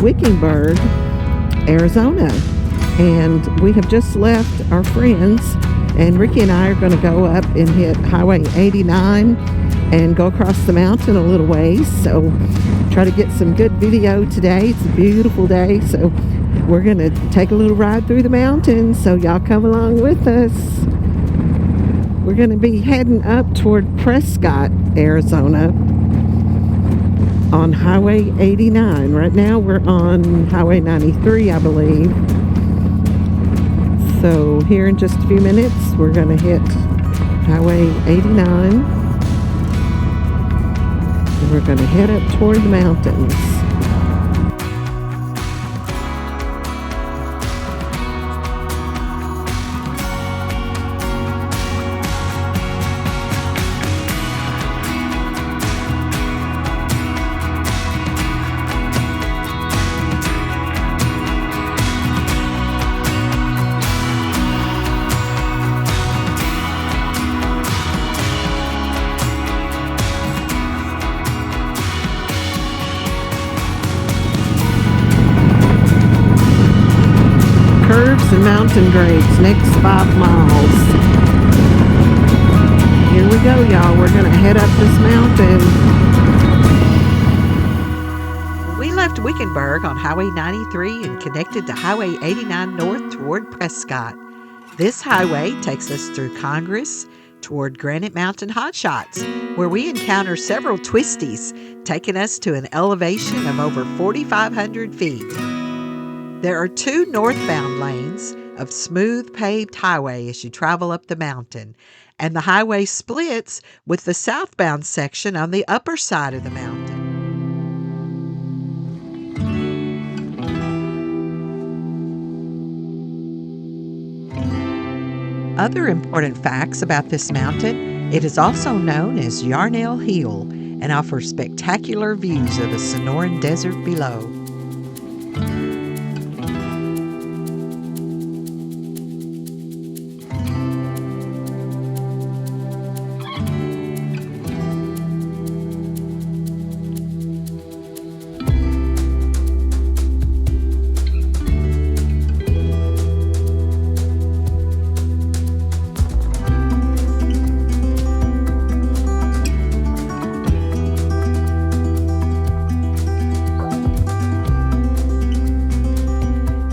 Wickenburg, Arizona. And we have just left our friends, and Ricky and I are going to go up and hit Highway 89 and go across the mountain a little ways. So try to get some good video today. It's a beautiful day, so we're going to take a little ride through the mountains, so y'all come along with us. We're going to be heading up toward Prescott, Arizona on Highway 89. Right now we're on Highway 93, I believe. So here in just a few minutes, we're going to hit Highway 89. And we're going to head up toward the mountains. And mountain grades next 5 miles. Here we go, y'all. We're gonna head up this mountain. We left Wickenburg on Highway 93 and connected to Highway 89 north toward Prescott. This highway takes us through Congress toward Granite Mountain Hotshots, where we encounter several twisties, taking us to an elevation of over 4,500 feet. There are 2 northbound lanes of smooth paved highway as you travel up the mountain, and the highway splits with the southbound section on the upper side of the mountain. Other important facts about this mountain: it is also known as Yarnell Hill and offers spectacular views of the Sonoran Desert below.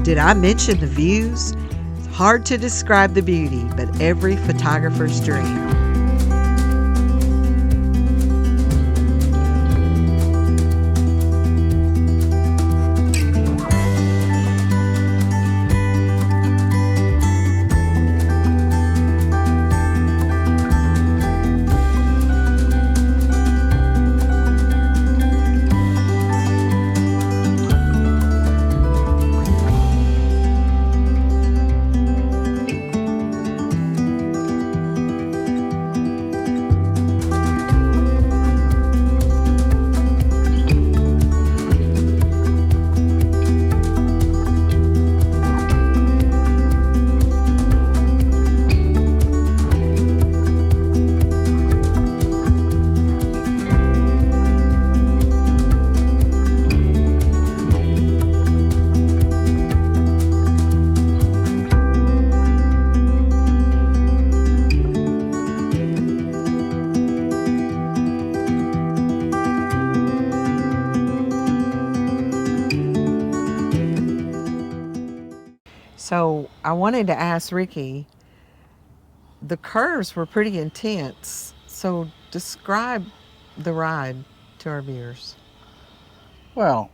Did I mention the views? It's hard to describe the beauty, but every photographer's dream. So I wanted to ask Ricky, the curves were pretty intense. So describe the ride to our viewers. Well,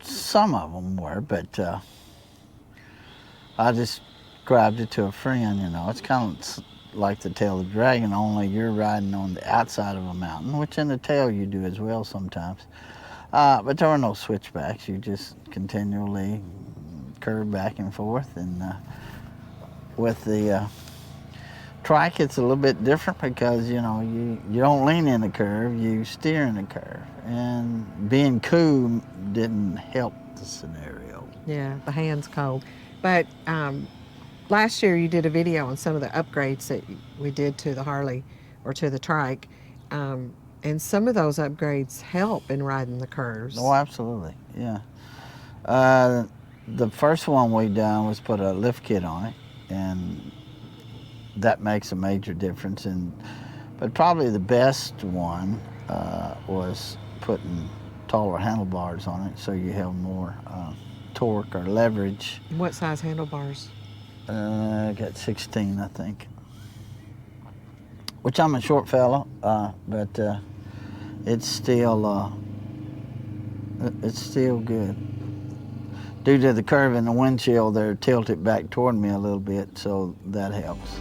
some of them were, but I just described it to a friend, you know. It's kind of like the tail of the dragon, only you're riding on the outside of a mountain, which in the tail you do as well sometimes. But there were no switchbacks. You just continually curve back and forth. And with the Trike, it's a little bit different because, you know, you don't lean in the curve, you steer in the curve. And being cool didn't help the scenario. Yeah, the hand's cold. But last year you did a video on some of the upgrades that we did to the Harley or to the Trike. And some of those upgrades help in riding the curves. Oh, absolutely, yeah. The first one we done was put a lift kit on it, and that makes a major difference. But probably the best one was putting taller handlebars on it, so you have more torque or leverage. What size handlebars? I got 16, I think. Which I'm a short fella, but it's still good. Due to the curve in the windshield, they're tilted back toward me a little bit, so that helps.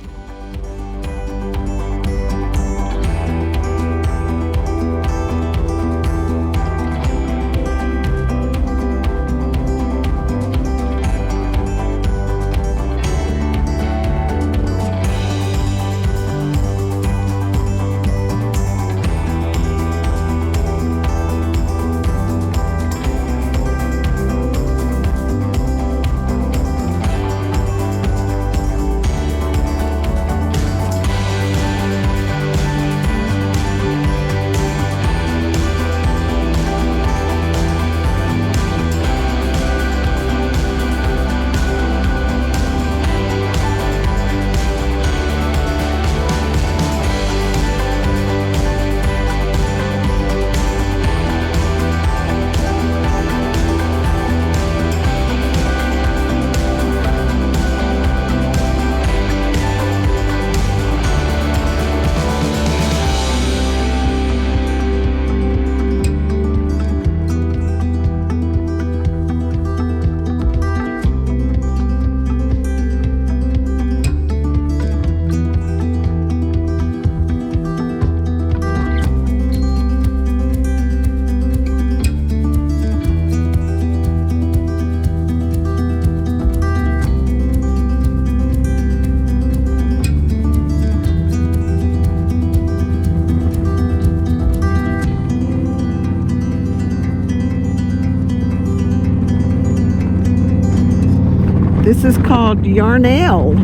This is called Yarnell.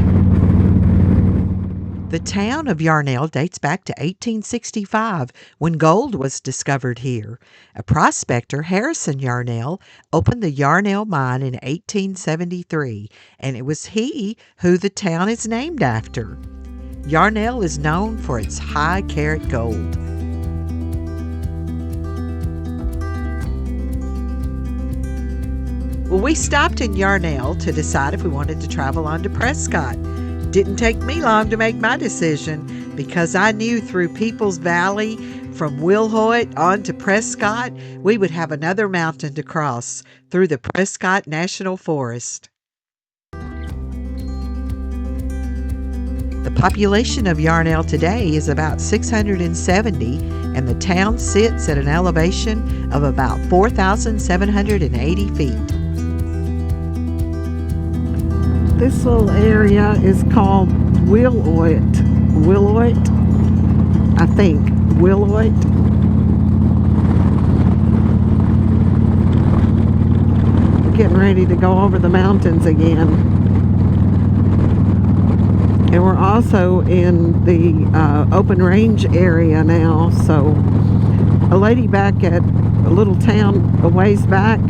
The town of Yarnell dates back to 1865 when gold was discovered here. A prospector, Harrison Yarnell, opened the Yarnell mine in 1873, and it was he who the town is named after. Yarnell is known for its high carat gold. Well, we stopped in Yarnell to decide if we wanted to travel on to Prescott. Didn't take me long to make my decision because I knew through Peoples Valley from Wilhoit on to Prescott, we would have another mountain to cross through the Prescott National Forest. The population of Yarnell today is about 670, and the town sits at an elevation of about 4,780 feet. This little area is called Wilhoit. Wilhoit? I think. Wilhoit. Getting ready to go over the mountains again. And we're also in the open range area now. So a lady back at a little town a ways back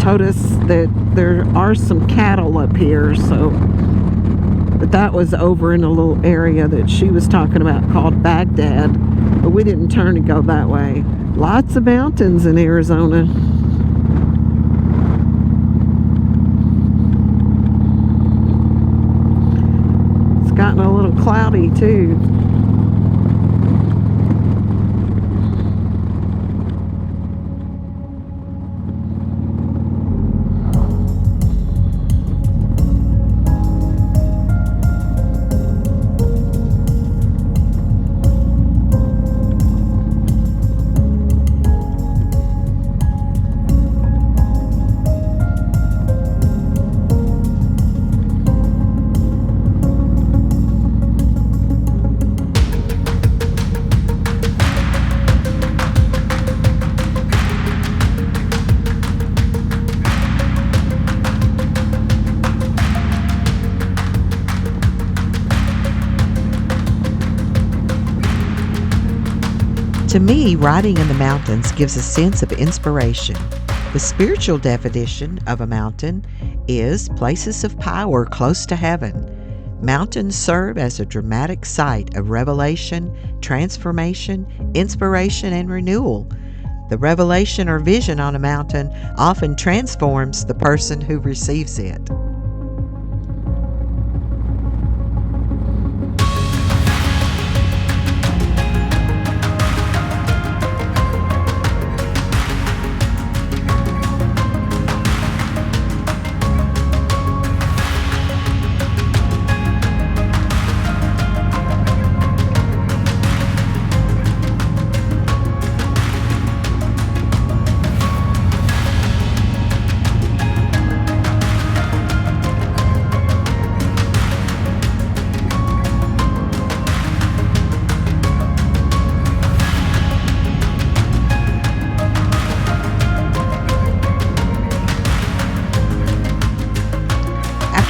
told us that there are some cattle up here, so but that was over in a little area that she was talking about called Baghdad, but we didn't turn and go that way. Lots of mountains in Arizona. It's gotten a little cloudy too. To me, riding in the mountains gives a sense of inspiration. The spiritual definition of a mountain is places of power close to heaven. Mountains serve as a dramatic site of revelation, transformation, inspiration, and renewal. The revelation or vision on a mountain often transforms the person who receives it.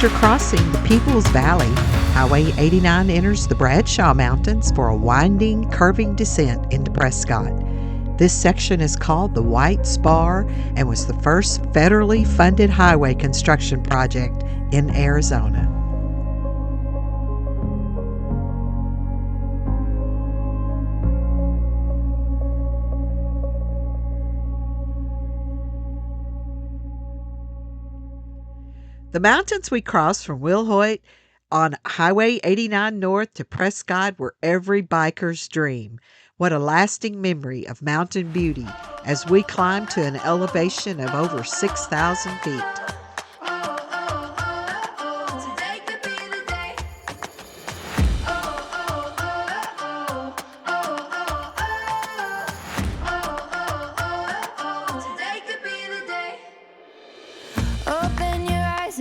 After crossing the Peoples Valley, Highway 89 enters the Bradshaw Mountains for a winding, curving descent into Prescott. This section is called the White Spar and was the first federally funded highway construction project in Arizona. The mountains we crossed from Wilhoit on Highway 89 North to Prescott were every biker's dream. What a lasting memory of mountain beauty as we climbed to an elevation of over 6,000 feet.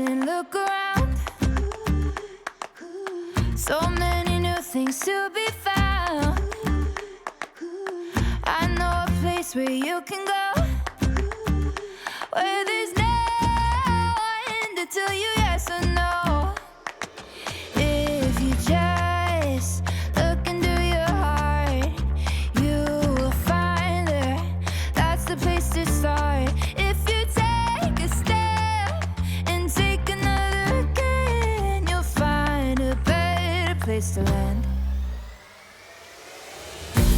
And look around. So many new things to be found. I know a place where you can go, where there's no one to tell you yes or no. If you just look into your heart, you will find there. That's the place to start. If you take a step, take another again, you'll find a better place to land.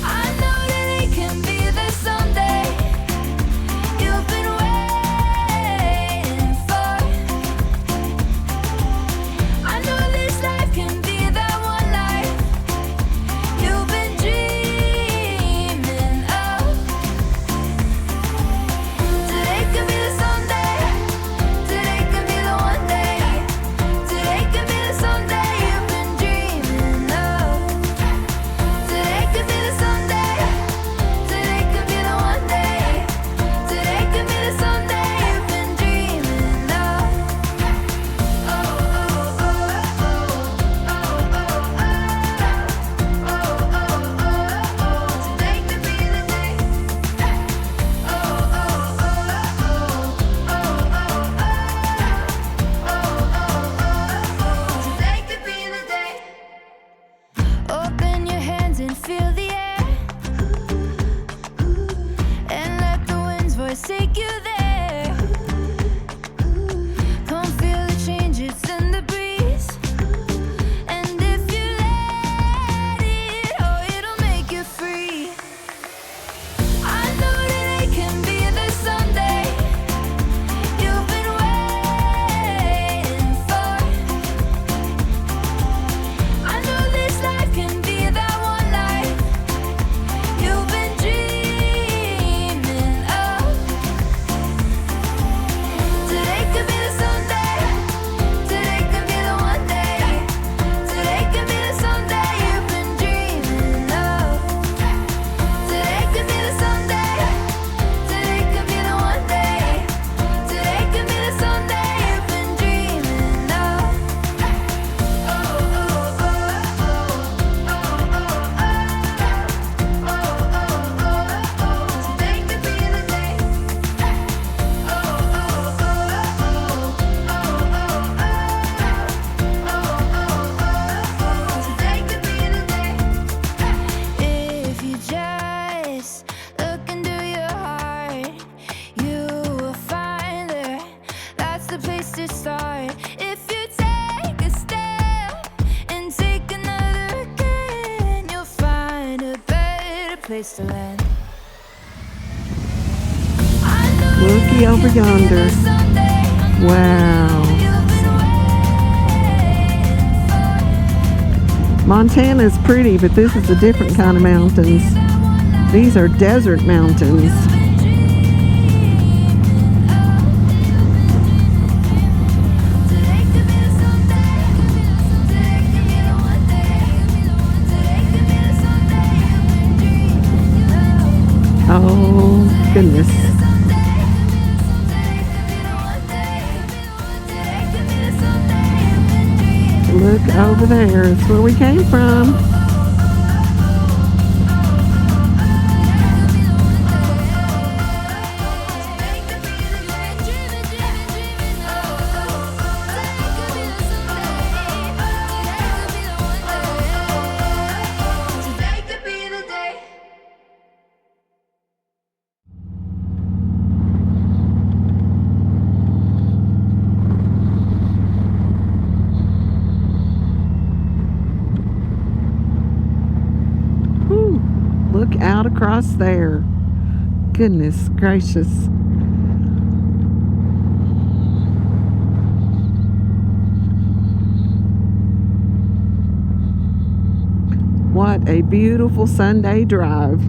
I know that it can be there someday. You've been place to land. Looky over yonder. Wow. Montana's pretty, but this is a different kind of mountains. These are desert mountains. Oh, goodness. Look over there. It's where we came from. Look out across there. Goodness gracious. What a beautiful Sunday drive.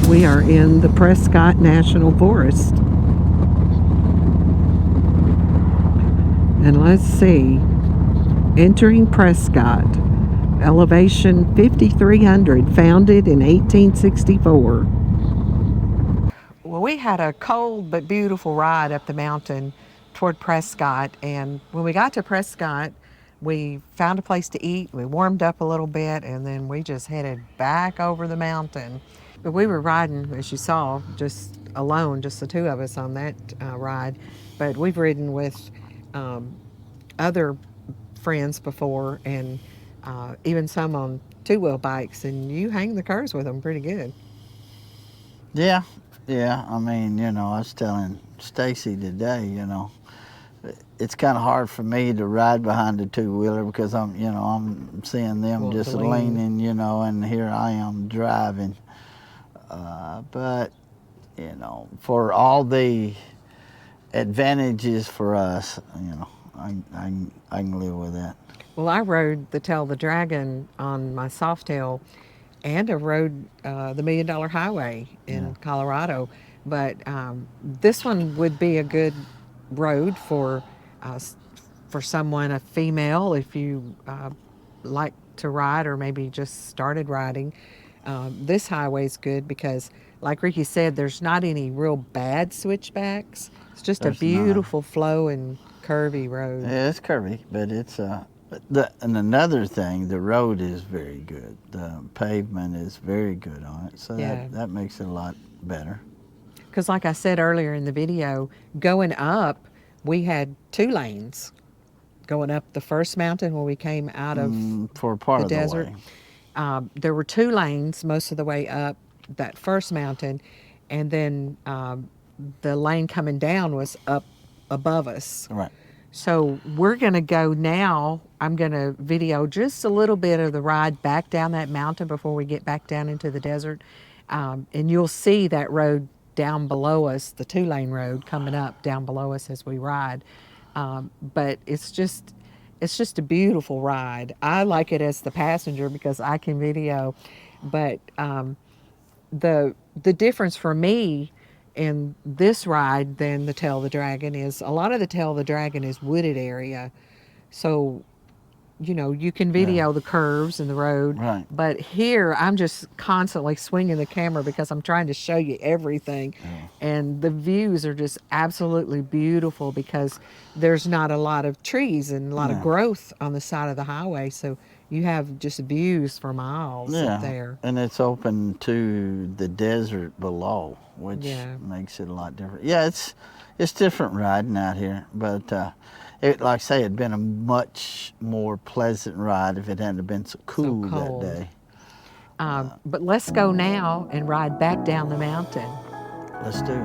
We are in the Prescott National Forest. And let's see, entering Prescott, elevation 5,300, founded in 1864. Well, we had a cold but beautiful ride up the mountain toward Prescott, and when we got to Prescott, we found a place to eat, we warmed up a little bit, and then we just headed back over the mountain. But we were riding, as you saw, just alone, just the two of us on that ride. But we've ridden with other friends before, and even some on two-wheel bikes, and you hang the curves with them pretty good. Yeah, I mean, you know, I was telling Stacy today, you know, it's kind of hard for me to ride behind a two-wheeler because I'm seeing them just leaning, you know, and here I am driving. But, you know, for all the advantages for us, you know, I can live with that. Well, I rode the Tell the Dragon on my Softail, and I rode the $1 Million Highway in Colorado. But this one would be a good road for someone, a female, if you like to ride or maybe just started riding. This highway is good because, like Ricky said, there's not any real bad switchbacks. It's just There's a beautiful flowing, curvy road. Yeah, it's curvy, but it's and another thing, the road is very good. The pavement is very good on it, so that makes it a lot better. Because like I said earlier in the video, going up, we had 2 lanes. Going up the first mountain where we came out of for part the of desert. The way. There were 2 lanes most of the way up that first mountain, and then the lane coming down was up above us. Right. So we're going to go now. I'm going to video just a little bit of the ride back down that mountain before we get back down into the desert. And you'll see that road down below us, the 2-lane road coming up down below us as we ride. But it's just a beautiful ride. I like it as the passenger because I can video. But the difference for me in this ride than the Tell the Dragon is a lot of the Tell the Dragon is wooded area. So, you know, you can video the curves and the road. Right. But here, I'm just constantly swinging the camera because I'm trying to show you everything. Yeah. And the views are just absolutely beautiful because there's not a lot of trees and a lot of growth on the side of the highway. So you have just views for miles up there. And it's open to the desert below, which makes it a lot different. Yeah, it's different riding out here, but it, like I say, it'd been a much more pleasant ride if it hadn't been so cool that day. But let's go now and ride back down the mountain. Let's do.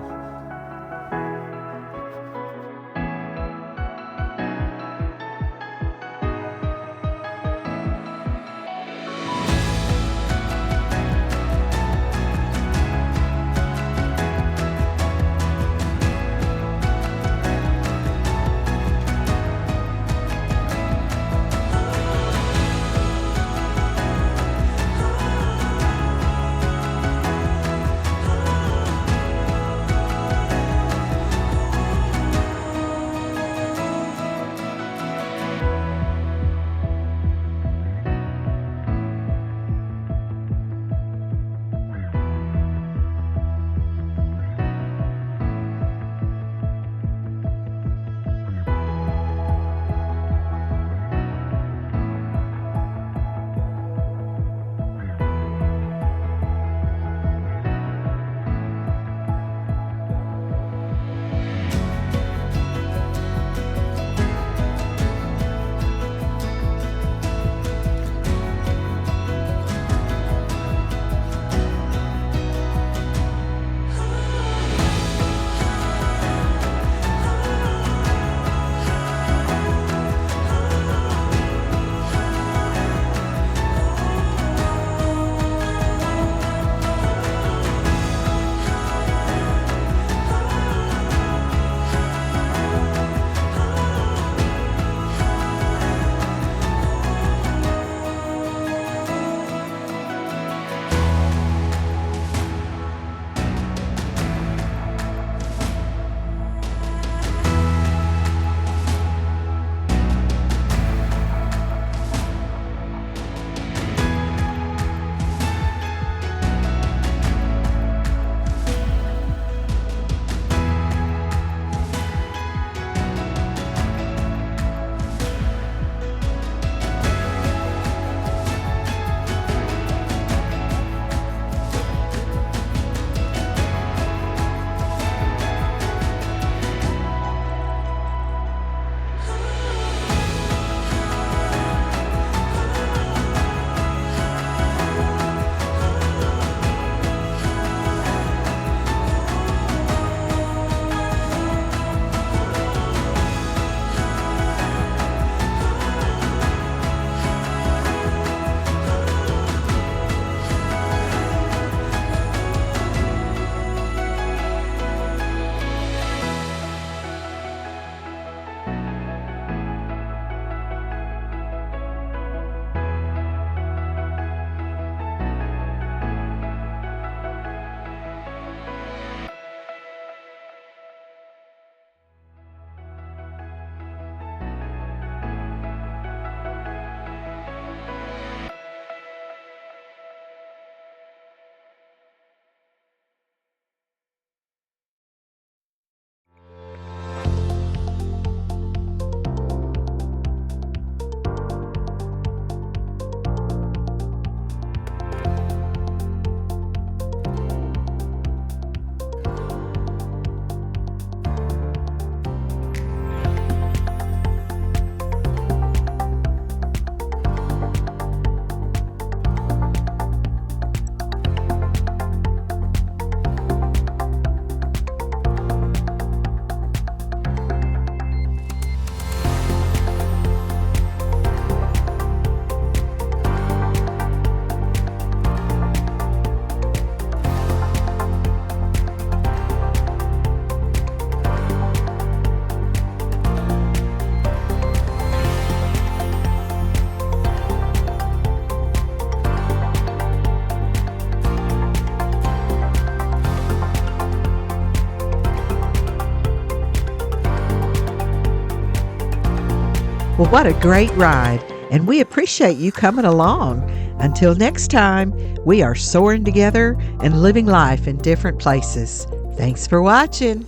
Well, what a great ride, and we appreciate you coming along. Until next time, we are soaring together and living life in different places. Thanks for watching.